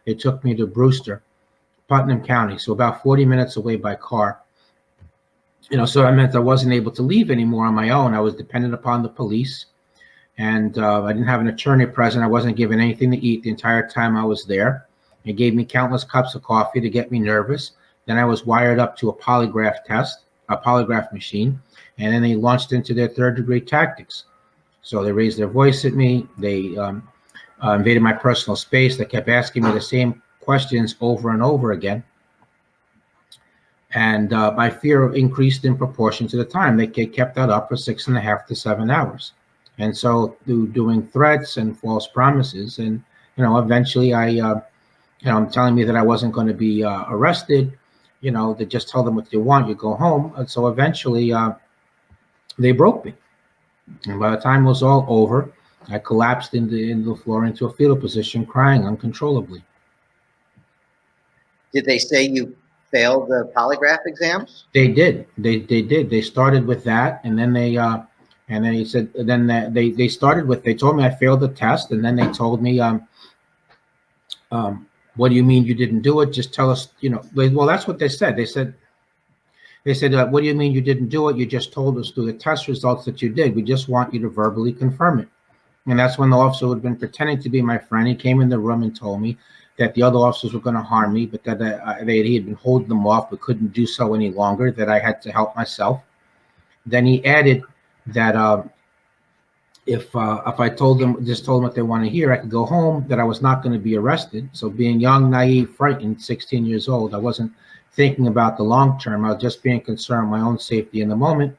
They took me to Brewster, Putnam County, so about 40 minutes away by car. So that meant I wasn't able to leave anymore on my own. I was dependent upon the police, and I didn't have an attorney present. I wasn't given anything to eat the entire time I was there. They gave me countless cups of coffee to get me nervous. Then I was wired up to a polygraph machine, and then they launched into their third-degree tactics. So they raised their voice at me. They invaded my personal space. They kept asking me the same questions over and over again. And my fear increased in proportion to the time. They kept that up for 6.5 to 7 hours. And so through doing threats and false promises, and, eventually I'm telling me that I wasn't going to be arrested, they just tell them what you want, you go home. And so eventually they broke me. And by the time it was all into I collapsed into the floor into a fetal position, crying uncontrollably. Did they say you failed the polygraph exams? They did. They did. They started with that, and then they said, they started with, they told me I failed the test, and then they told me, what do you mean you didn't do it? Just tell us, well, that's what they said. They said, what do you mean you didn't do it? You just told us through the test results that you did. We just want you to verbally confirm it. And that's when the officer who had been pretending to be my friend, he came in the room and told me that the other officers were going to harm me, but that he had been holding them off but couldn't do so any longer, that I had to help myself. Then he added that if I told them what they want to hear, I could go home, that I was not going to be arrested. So being young, naive, frightened, 16 years old, I wasn't thinking about the long term. I was just being concerned with my own safety in the moment.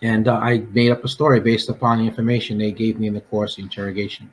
And I made up a story based upon the information they gave me in the course of interrogation.